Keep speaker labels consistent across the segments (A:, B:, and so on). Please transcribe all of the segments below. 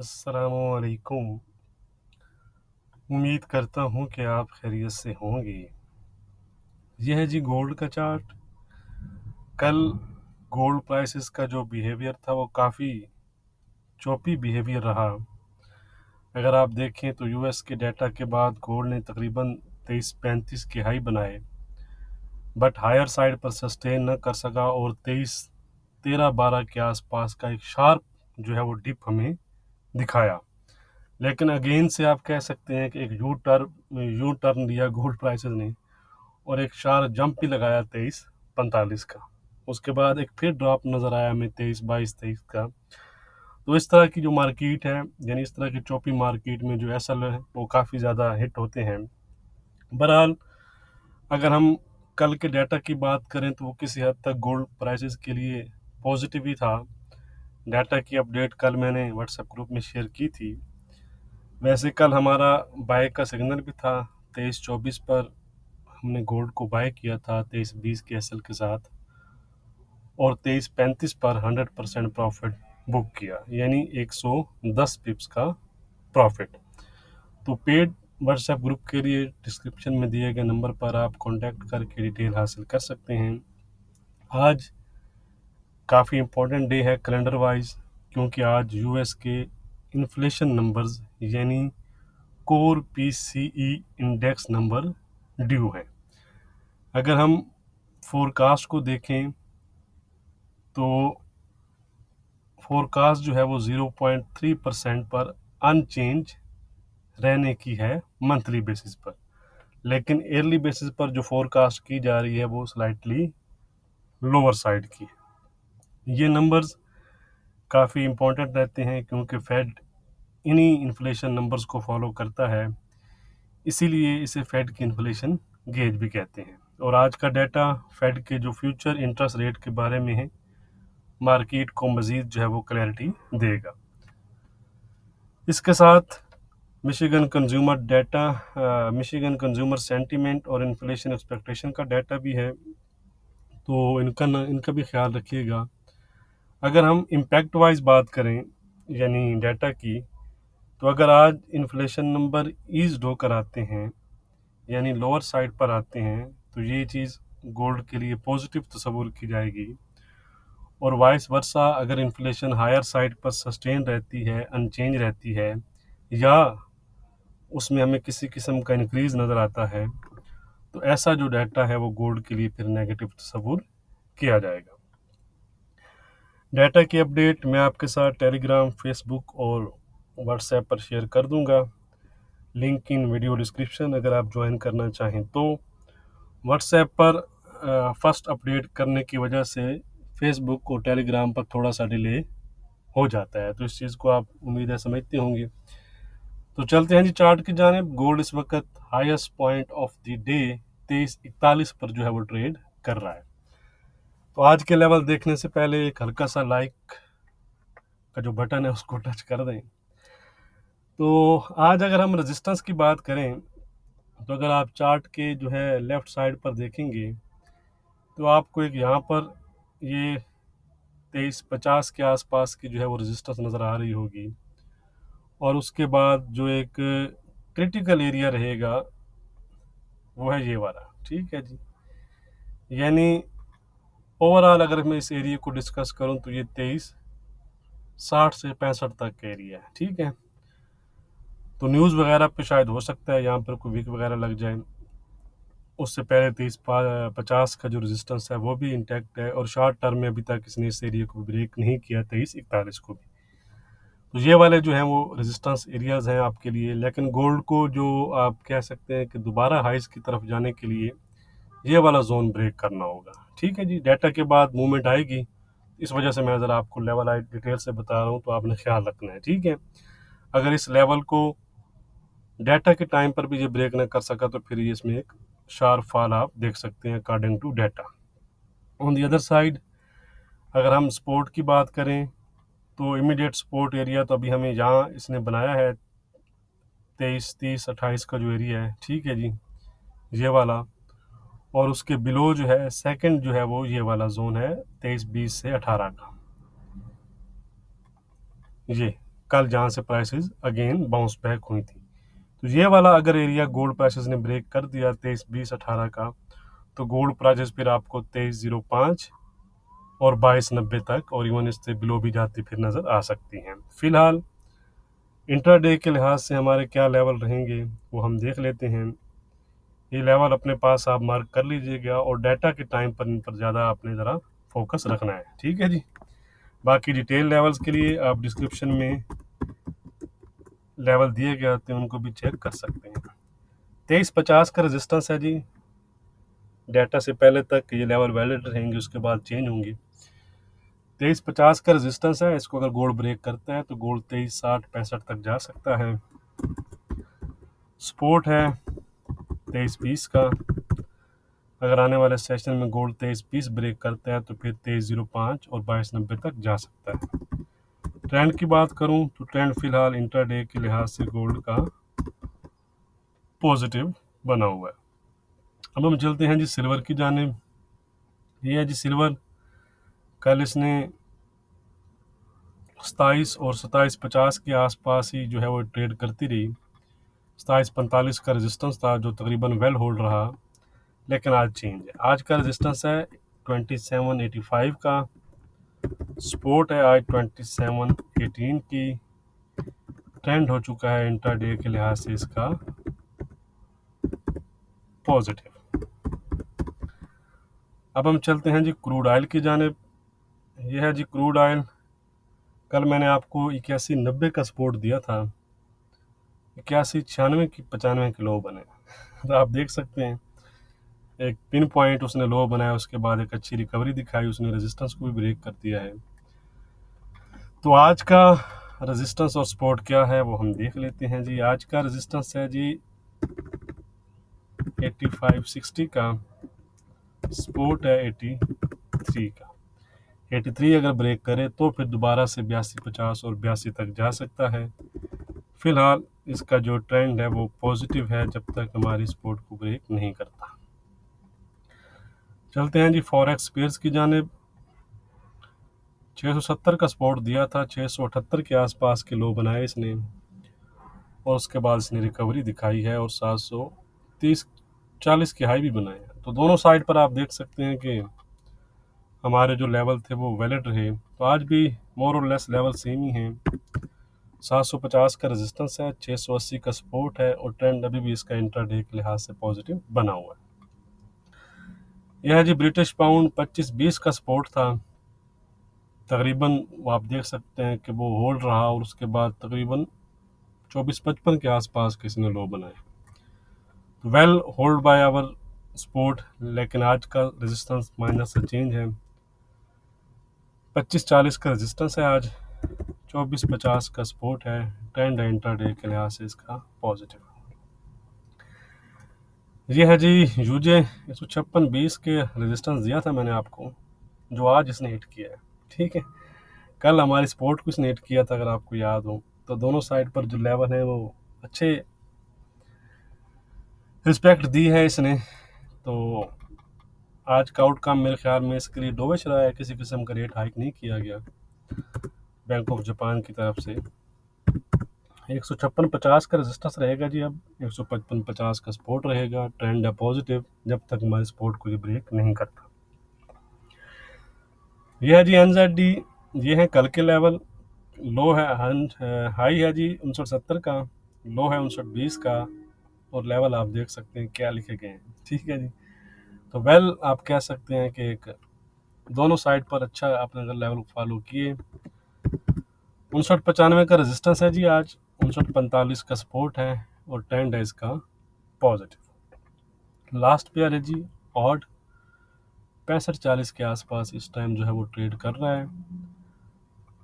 A: अस्सलामुअलैकुम। उम्मीद करता हूँ कि आप खैरियत से होंगे। यह है जी गोल्ड का चार्ट। कल गोल्ड प्राइसेस का जो बिहेवियर था वो काफ़ी चोपी बिहेवियर रहा। अगर आप देखें तो यूएस के डाटा के बाद गोल्ड ने तकरीबन 23-35 के हाई बनाए, बट हायर साइड पर सस्टेन न कर सका और 23-13-12 के आसपास का एक शार्प जो है वो डिप हमें दिखाया। लेकिन अगेन से आप कह सकते हैं कि एक यू टर्न लिया गोल्ड प्राइसेस ने और एक शार्प जंप भी लगाया 23-45 का। उसके बाद एक फिर ड्रॉप नज़र आया हमें 23-22-23 का। तो इस तरह की जो मार्केट है, यानी इस तरह की चौपी मार्केट में जो एसएल है वो काफ़ी ज़्यादा हिट होते हैं। बहरहाल अगर हम कल के डाटा की बात करें तो वो किसी हद तक गोल्ड प्राइसेस के लिए पॉजिटिव ही था। डाटा की अपडेट कल मैंने व्हाट्सएप ग्रुप में शेयर की थी। वैसे कल हमारा बाय का सिग्नल भी था 23-24 पर। हमने गोल्ड को बाय किया था 23-20 के एसएल के साथ और 23-35 पर 100% प्रॉफिट बुक किया, यानी 110 पिप्स का प्रॉफिट। तो पेड व्हाट्सएप ग्रुप के लिए डिस्क्रिप्शन में दिए गए नंबर पर आप कांटेक्ट करके डिटेल हासिल कर सकते हैं। आज काफ़ी इम्पोर्टेंट डे है कैलेंडर वाइज, क्योंकि आज यूएस के इन्फ्लेशन नंबर्स यानी core PCE index number due है। अगर हम फोरकास्ट को देखें तो फोरकास्ट जो है वो 0.3% पर अनचेंज रहने की है मंथली बेसिस पर, लेकिन ईयरली बेसिस पर जो फोरकास्ट की जा रही है वो स्लाइटली लोअर साइड की है। ये नंबर्स काफ़ी इम्पोर्टेंट रहते हैं क्योंकि फेड इन्हीं इन्फ्लेशन नंबर्स को फॉलो करता है, इसीलिए इसे फेड की इन्फ्लेशन गेज भी कहते हैं। और आज का डाटा फेड के जो फ्यूचर इंटरेस्ट रेट के बारे में है, मार्केट को मज़ीद जो है वो क्लैरिटी देगा। इसके साथ मिशिगन कंज्यूमर सेंटीमेंट और इन्फ्लेशन एक्सपेक्टेशन का डाटा भी है, तो इनका भी ख्याल रखिएगा। अगर हम इम्पैक्ट वाइज बात करें यानी डाटा की, तो अगर आज इन्फ्लेशन नंबर ईज होकर आते हैं यानी लोअर साइड पर आते हैं तो ये चीज़ गोल्ड के लिए पॉजिटिव तस्वुर की जाएगी। और वाइस वर्सा अगर इन्फ्लेशन हायर साइड पर सस्टेन रहती है, अनचेंज रहती है, या उसमें हमें किसी किस्म का इंक्रीज नज़र आता है, तो ऐसा जो डाटा है वो गोल्ड के लिए फिर नेगेटिव तस्वुर किया जाएगा। डाटा की अपडेट मैं आपके साथ टेलीग्राम, फेसबुक और व्हाट्सएप पर शेयर कर दूंगा। लिंक इन वीडियो डिस्क्रिप्शन अगर आप ज्वाइन करना चाहें तो। व्हाट्सएप पर फर्स्ट अपडेट करने की वजह से फेसबुक और टेलीग्राम पर थोड़ा सा डिले हो जाता है, तो इस चीज़ को आप उम्मीद है समझते होंगे। तो चलते हैं जी चार्ट की जानिब। गोल्ड इस वक्त highest point of the day 2341 पर जो है वो ट्रेड कर रहा है। तो आज के लेवल देखने से पहले एक हल्का सा लाइक का जो बटन है उसको टच कर दें। तो आज अगर हम रेजिस्टेंस की बात करें तो अगर आप चार्ट के जो है लेफ्ट साइड पर देखेंगे तो आपको एक यहाँ पर ये 2350 के आसपास की जो है वो रेजिस्टेंस नज़र आ रही होगी। और उसके बाद जो एक क्रिटिकल एरिया रहेगा वो है ये वाला, ठीक है जी। यानी ओवरऑल अगर मैं इस एरिया को डिस्कस करूं तो ये 2360 से 65 तक का एरिया है, ठीक है। तो न्यूज़ वगैरह पे शायद हो सकता है यहाँ पर कोई वीक वगैरह लग जाए। उससे पहले 2350 का जो रेजिस्टेंस है वो भी इंटैक्ट है और शॉर्ट टर्म में अभी तक इसने इस एरिया को ब्रेक नहीं किया 2341 को भी। तो ये वाले जो हैं वो रेजिस्टेंस एरियाज हैं आपके लिए। लेकिन गोल्ड को जो आप कह सकते हैं कि दोबारा हाइज की तरफ जाने के लिए ये वाला जोन ब्रेक करना होगा, ठीक है जी। डाटा के बाद मूवमेंट आएगी, इस वजह से मैं ज़रा आपको लेवल आई डिटेल से बता रहा हूँ, तो आपने ख्याल रखना है, ठीक है। अगर इस लेवल को डाटा के टाइम पर भी ये ब्रेक ना कर सका तो फिर ये इसमें एक शार्प फॉल आप देख सकते हैं according to data. On the other side अगर हम सपोर्ट की बात करें तो इमीडिएट सपोर्ट एरिया तो अभी हमें यहाँ इसने बनाया है 23-30-28 का जो एरिया है, ठीक है जी, ये वाला। और उसके बिलो जो है सेकंड जो है वो ये वाला जोन है 23-20 से 18 का, ये कल जहाँ से प्राइसेस अगेन बाउंस बैक हुई थी। तो ये वाला अगर एरिया गोल्ड प्राइसेस ने ब्रेक कर दिया 23-20-18 का, तो गोल्ड प्राइसेस फिर आपको 2305 और 2290 तक और इवन इससे बिलो भी जाती फिर नज़र आ सकती हैं। फिलहाल इंट्राडे के लिहाज से हमारे क्या लेवल रहेंगे वो हम देख लेते हैं। ये लेवल अपने पास आप मार्क कर लीजिएगा और डाटा के टाइम पर इन पर ज़्यादा आपने ज़रा फोकस रखना है, ठीक है जी। बाकी डिटेल लेवल्स के लिए आप डिस्क्रिप्शन में लेवल दिए गए होते हैं, उनको भी चेक कर सकते हैं। 2350 का रेजिस्टेंस है जी, डाटा से पहले तक ये लेवल वैलिड रहेंगे, उसके बाद चेंज होंगे। 2350 का रेजिस्टेंस है, इसको अगर गोल्ड ब्रेक करता है तो गोल्ड 2360-65 तक जा सकता है। सपोर्ट है 2320 का, अगर आने वाले सेशन में गोल्ड 2320 ब्रेक करता है तो फिर 2305 और 2290 तक जा सकता है। ट्रेंड की बात करूं तो ट्रेंड फिलहाल इंट्राडे के लिहाज से गोल्ड का पॉजिटिव बना हुआ है। अब हम चलते हैं जी सिल्वर की जानिब। ये है जी सिल्वर, कल इसने 27 और 2750 के आसपास ही जो है वो ट्रेड करती रही। 2745 का रेजिस्टेंस था जो तकरीबन वेल होल्ड रहा, लेकिन आज चेंज है। आज का रेजिस्टेंस है 2785 का, सपोर्ट है आज 2718 की। ट्रेंड हो चुका है इंट्राडे के लिहाज से इसका पॉजिटिव। अब हम चलते हैं जी क्रूड ऑयल की जानिब। यह है जी क्रूड ऑयल, कल मैंने आपको 8190 का सपोर्ट दिया था, 8196 की 95 के लो बने। तो आप देख सकते हैं एक पिन पॉइंट उसने लो बनाया, उसके बाद एक अच्छी रिकवरी दिखाई, उसने रेजिस्टेंस को भी ब्रेक कर दिया है। तो आज का रेजिस्टेंस और सपोर्ट क्या है वो हम देख लेते हैं जी। आज का रेजिस्टेंस है जी 8560 का, सपोर्ट है 83 का। 83 अगर ब्रेक करे तो फिर दोबारा से 8250 और 82 तक जा सकता है। फिलहाल इसका जो ट्रेंड है वो पॉजिटिव है जब तक हमारी सपोर्ट को ब्रेक नहीं करता। चलते हैं जी फॉरेक्स पेयर्स की जानिब। 670 का सपोर्ट दिया था, 678 के आसपास के लो बनाए इसने और उसके बाद इसने रिकवरी दिखाई है और 730-40 के हाई भी बनाए हैं। तो दोनों साइड पर आप देख सकते हैं कि हमारे जो लेवल थे वो वैलिड रहे। तो आज भी मोर और लेस लेवल सेम ही हैं। 750 का रेजिस्टेंस है, 680 का सपोर्ट है और ट्रेंड अभी भी इसका इंट्राडे के लिहाज से पॉजिटिव बना हुआ है। यह है जी ब्रिटिश पाउंड, 25-20 का सपोर्ट था, तकरीबन वो आप देख सकते हैं कि वो होल्ड रहा और उसके बाद तकरीबन 24-55 के आसपास किसी ने लो बनाए। तो well hold by our support, लेकिन आज का रेजिस्टेंस माइनस से चेंज है। 25-40 का रेजिस्टेंस है आज, 24-50 का सपोर्ट है। ट्रेंड है इंट्राडे के लिहाज से इसका पॉजिटिव। ये है जी यूजे, 156-20 के रेजिस्टेंस दिया था मैंने आपको, जो आज इसने हिट किया है, ठीक है। कल हमारी सपोर्ट को इसने हिट किया था अगर आपको याद हो। तो दोनों साइड पर जो लेवल है वो अच्छे रिस्पेक्ट दी है इसने। तो आज का आउटकम मेरे ख्याल में इसके लिए डोविश रहा है, किसी किस्म का रेट हाइक नहीं किया गया बैंक ऑफ जापान की तरफ से। 156-50 का रेजिस्टेंस रहेगा जी, अब 155-50 का सपोर्ट रहेगा। ट्रेंड है पॉजिटिव जब तक हमारे सपोर्ट को ये ब्रेक नहीं करता। यह है जी NZD, ये है कल के लेवल। लो है हाई है जी 59-70 का, लो है 59-20 का और लेवल आप देख सकते हैं क्या लिखे गए हैं, ठीक है जी। तो वेल आप कह सकते हैं कि एक दोनों साइड पर अच्छा आपने अगर लेवल फॉलो किए। 59-95 का रेजिस्टेंस है जी आज, 59-45 का सपोर्ट है और ट्रेंड है इसका पॉजिटिव। लास्ट पेयर है जी ऑड, 65-40 के आसपास इस टाइम जो है वो ट्रेड कर रहा है।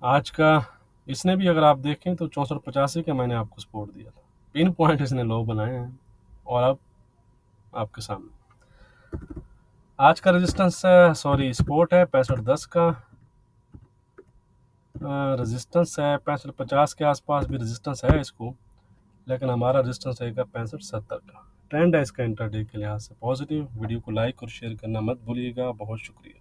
A: आज का इसने भी अगर आप देखें तो 64-85 का मैंने आपको सपोर्ट दिया था, पिन पॉइंट इसने लो बनाए हैं और अब आपके सामने आज का रेजिस्टेंस सपोर्ट है 65-10 का, रेजिस्टेंस है 65-50 के आसपास भी रेजिस्टेंस है इसको, लेकिन हमारा रेजिस्टेंस रहेगा 65-70 का। ट्रेंड है इसका इंट्राडे के लिहाज से पॉजिटिव। वीडियो को लाइक और शेयर करना मत भूलिएगा। बहुत शुक्रिया।